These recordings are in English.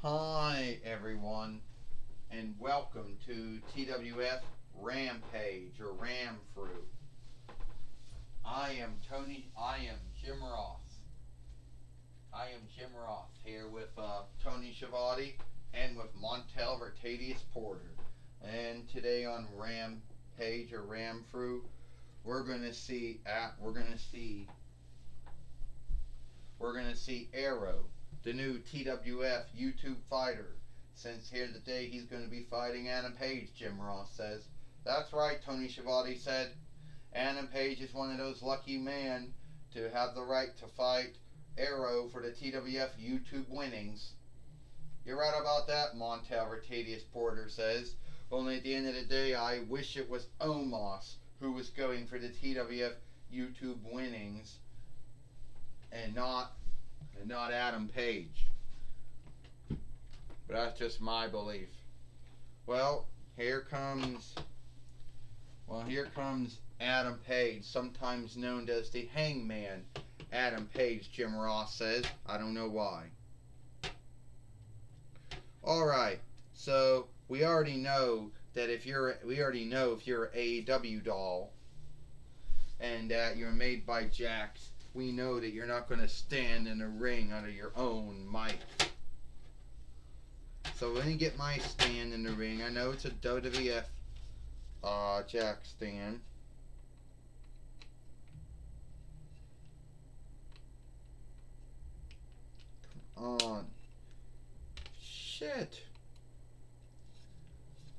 Hi everyone, and welcome to TWF Rampage or Ram Fruit. I am Jim Ross. I am Jim Ross here with Tony Schiavone and with Montel Vertadius Porter. And today on Rampage or Ram Fruit, we're gonna see Arrow, the new TWF YouTube fighter. Since here today he's going to be fighting Adam Page, Jim Ross says. That's right, Tony Schiavone said. Adam Page is one of those lucky men to have the right to fight Arrow for the TWF YouTube winnings. You're right about that, Montel Vertadius Porter says. Only at the end of the day, I wish it was Omos who was going for the TWF YouTube winnings and not Adam Page. But that's just my belief. Well, here comes Adam Page, sometimes known as the Hangman. Adam Page, Jim Ross says. I don't know why. Alright, so we already know if you're an AEW doll and that you're made by Jax, we know that you're not going to stand in a ring under your own might. So let me get my stand in the ring. I know it's a WWF Jax stand. Come on. Shit.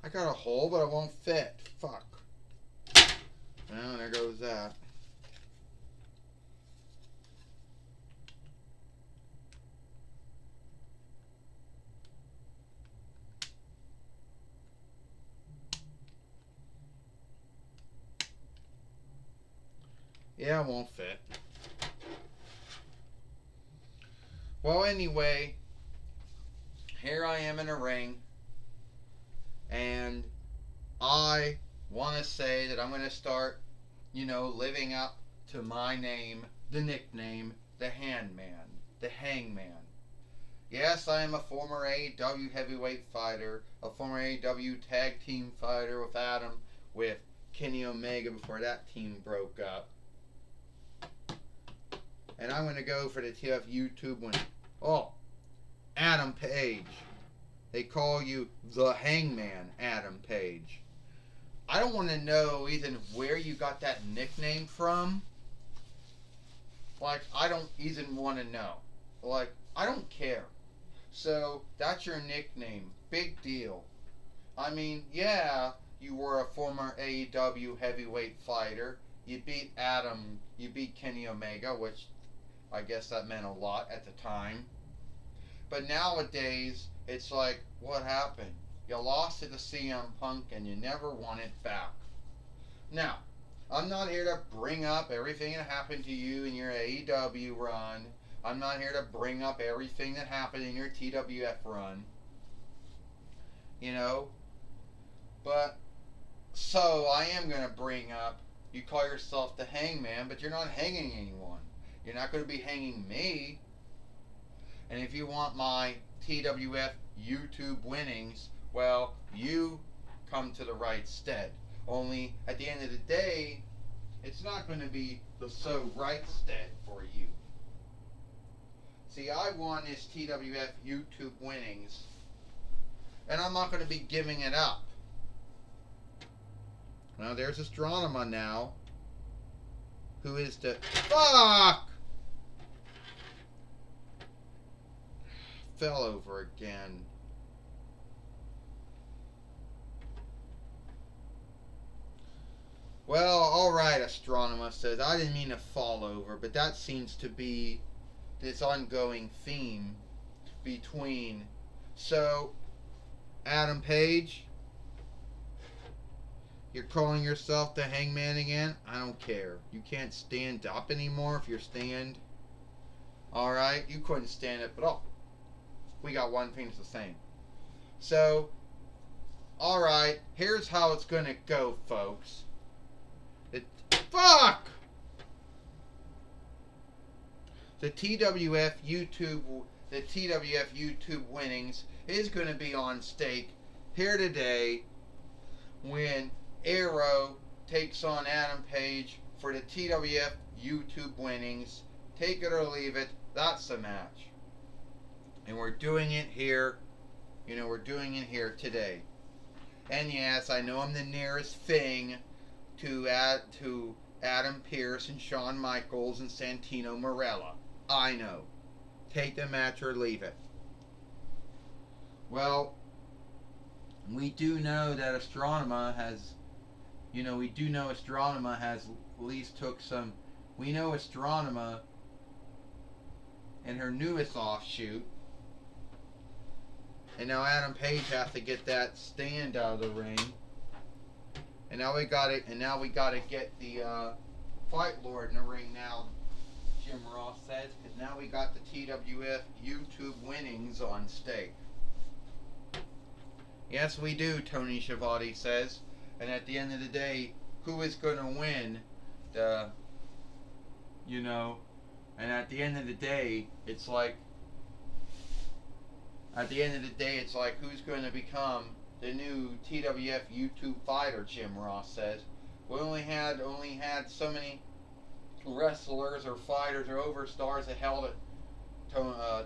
I got a hole, but it won't fit. Fuck. Well, there goes that. Yeah, it won't fit. Well, anyway, here I am in a ring, and I want to say that I'm going to start, living up to my name, the nickname, the Hangman. Yes, I am a former AEW heavyweight fighter, a former AEW tag team fighter with Adam, with Kenny Omega before that team broke up. And I'm going to go for the TF YouTube win. Oh, Adam Page. They call you the Hangman, Adam Page. I don't want to know even where you got that nickname from. I don't even want to know. I don't care. So, that's your nickname. Big deal. I mean, yeah, you were a former AEW heavyweight fighter. You beat Kenny Omega, which I guess that meant a lot at the time. But nowadays, it's like, what happened? You lost it to CM Punk and you never won it back. Now, I'm not here to bring up everything that happened to you in your AEW run. I'm not here to bring up everything that happened in your TWF run. But, so I am going to bring up, you call yourself the Hangman, but you're not hanging anyone. You're not going to be hanging me. And if you want my TWF YouTube winnings, well, you come to the right stead. Only, at the end of the day, it's not going to be the so right stead for you. See, I won this TWF YouTube winnings, and I'm not going to be giving it up. Now, there's Astronema now, who is the... Fuck! Fell over again. Well, alright, Astronema says, I didn't mean to fall over, but that seems to be this ongoing theme between... So, Adam Page, you're calling yourself the Hangman again? I don't care. You can't stand up anymore if you're stand. Alright, you couldn't stand up at all. We got one thing the same. So, alright, here's how it's gonna go, folks. Fuck! The TWF YouTube the TWF YouTube winnings is going to be on stake here today when Arrow takes on Adam Page for the TWF YouTube winnings. Take it or leave it. That's the match. And we're doing it here. We're doing it here today. And yes, I know I'm the nearest thing to Adam Pearce and Shawn Michaels and Santino Marella. I know. Take the match or leave it. Well, we do know that Astronema has, at least took some, we know Astronema and her newest offshoot, and now Adam Page has to get that stand out of the ring, and now we got to get the Fight Lord in the ring now, Jim Ross says, because now we got the TWF YouTube winnings on stake. Yes, we do, Tony Schiavone says. And at the end of the day, who is going to win and at the end of the day, it's like, who's going to become the new TWF YouTube fighter, Jim Ross says. We only had so many wrestlers or fighters or overstars that held it,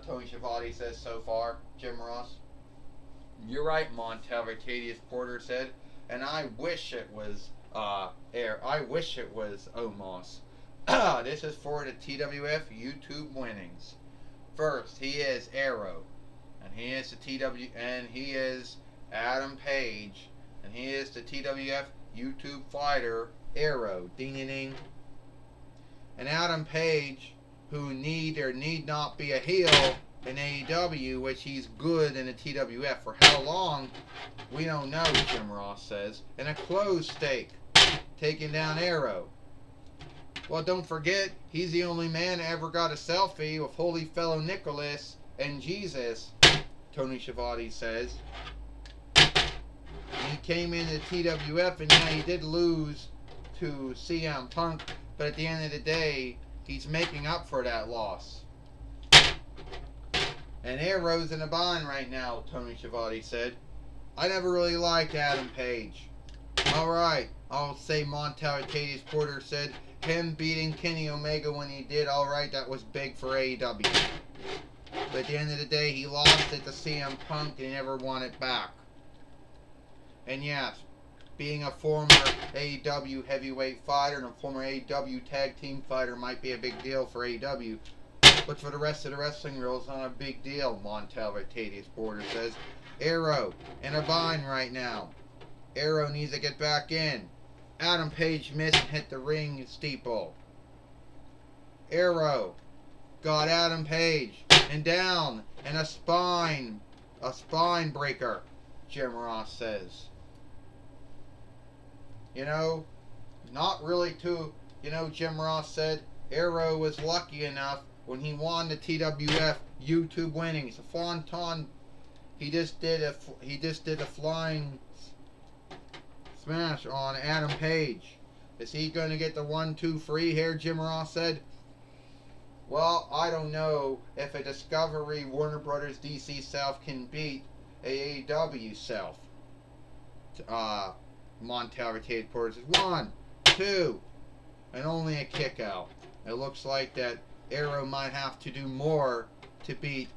Tony Schiavone says so far, Jim Ross. You're right, Montel Arcadius Porter said, and I wish it was I wish it was Omos. This is for the TWF YouTube winnings. First, he is Arrow, and he is he is Adam Page, and he is the TWF YouTube fighter Arrow. Ding ding ding. And Adam Page, who need or need not be a heel in AEW, which he's good in the TWF. For how long, we don't know, Jim Ross says. In a closed stake, taking down Arrow. Well, don't forget, he's the only man that ever got a selfie with Holy Fellow Nicholas and Jesus, Tony Schiavone says. He came into TWF, and yeah, he did lose to CM Punk, but at the end of the day, he's making up for that loss. And Arrow's in a bind right now, Tony Schiavone said. I never really liked Adam Page. Alright, I'll say Montel Arcadius Porter said him beating Kenny Omega when he did, alright, that was big for AEW. But at the end of the day, he lost it to CM Punk and he never won it back. And yes, being a former AEW heavyweight fighter and a former AEW tag team fighter might be a big deal for AEW. But for the rest of the wrestling world, it's not a big deal, Montel Arcadius Porter says. Arrow in a bind right now. Arrow needs to get back in. Adam Page missed and hit the ring steeple. Arrow got Adam Page and down and a spine breaker, Jim Ross says. Not really too, Jim Ross said Arrow was lucky enough when he won the TWF YouTube winnings. The Fonton, he just did a flying smash on Adam Page. Is he going to get the 1-2 free here, Jim Ross said? Well, I don't know if a Discovery Warner Brothers DC South can beat AEW South. Montel Arcade Porter says 1, 2, and only a kick out. It looks like that Arrow might have to do more to beat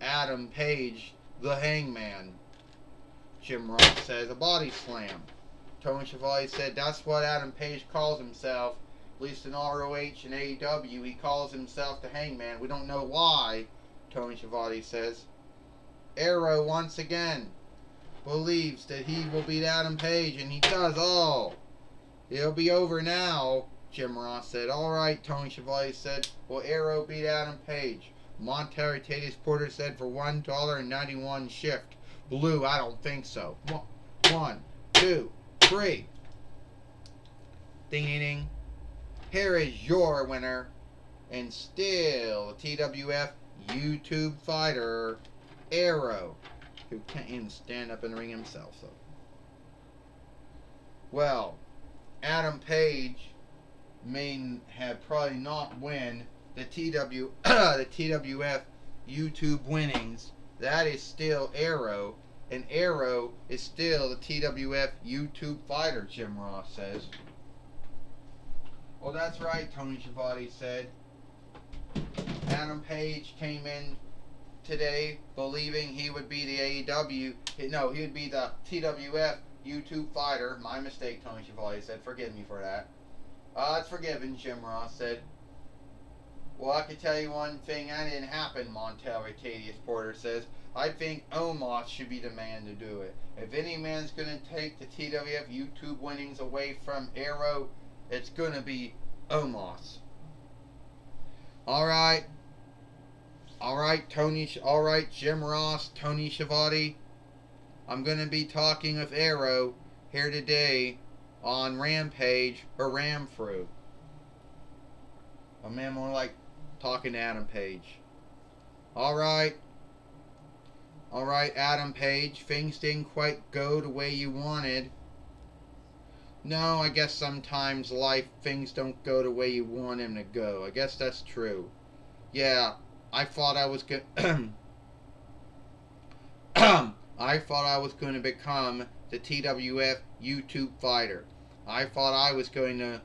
Adam Page, the Hangman. Jim Ross says a body slam. Tony Schiavone said that's what Adam Page calls himself. At least in ROH and AEW, he calls himself the Hangman. We don't know why, Tony Schiavone says. Arrow once again believes that he will beat Adam Page, and he does. Oh, it'll be over now, Jim Ross said. Alright, Tony Schiavone said, will Arrow beat Adam Page? Montel Arcadius Porter said for $1.91 shift. Blue, I don't think so. 1, 2, 3. Ding ding ding. Here is your winner, and still TWF YouTube fighter, Arrow, who can't even stand up in the ring himself. So, well, Adam Page may have probably not win the TWF YouTube winnings, that is still Arrow, and Arrow is still the TWF YouTube fighter, Jim Ross says. Well, that's right, Tony Schiavone said. Adam Page came in today believing he would be the AEW, no, he would be the TWF YouTube fighter. My mistake, Tony Schiavone said. Forgive me for that. It's forgiven, Jim Ross said. Well, I can tell you one thing, that didn't happen, Montel Arcadius Porter says. I think Omos should be the man to do it. If any man's going to take the TWF YouTube winnings away from Arrow, it's going to be Omos. Alright, Jim Ross, Tony Schiavone. I'm going to be talking with Arrow here today on Rampage or Ramfru. I mean, more like talking to Adam Page. Alright, Adam Page. Things didn't quite go the way you wanted. No, I guess sometimes things don't go the way you want them to go. I guess that's true. Yeah, I thought I was going I thought I was going to become the TWF YouTube fighter. I thought I was going to,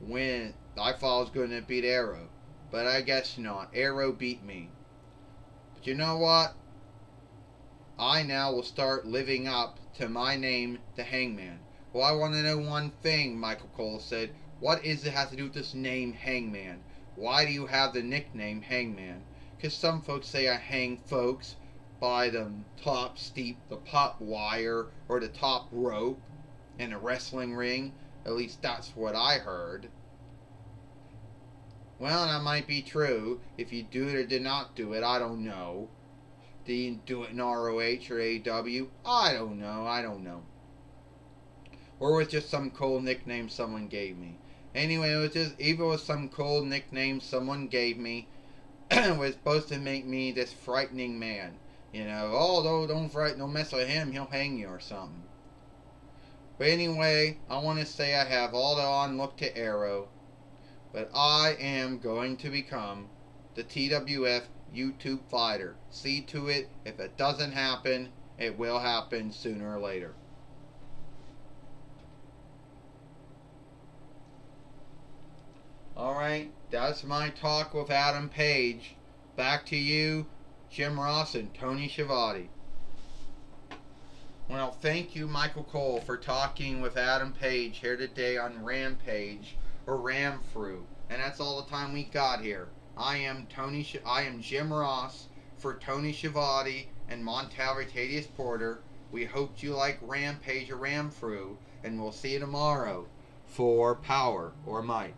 win. I thought I was going to beat Arrow. But I guess not. Arrow beat me. But you know what? I now will start living up to my name, the Hangman. Well, I want to know one thing, Michael Cole said. What is it has to do with this name, Hangman? Why do you have the nickname Hangman? Because some folks say I hang folks by the top wire or the top rope in a wrestling ring. At least that's what I heard. Well, that might be true. If you do it or did not do it, I don't know. Did you do it in ROH or AEW? I don't know. Or was it just some cool nickname someone gave me? Anyway, it was some cool nickname someone gave me. It was supposed to make me this frightening man. Don't mess with him, he'll hang you or something. But anyway, I want to say I have all the onlook to Arrow. But I am going to become the TWF YouTube fighter. See to it, if it doesn't happen, it will happen sooner or later. Alright, that's my talk with Adam Page. Back to you, Jim Ross and Tony Schiavone. Well, thank you, Michael Cole, for talking with Adam Page here today on Rampage or Ramfru. And that's all the time we got here. I am Jim Ross for Tony Schiavone and Montel Arcadius Porter. We hope you like Rampage or Ramfru, and we'll see you tomorrow for Power or Might.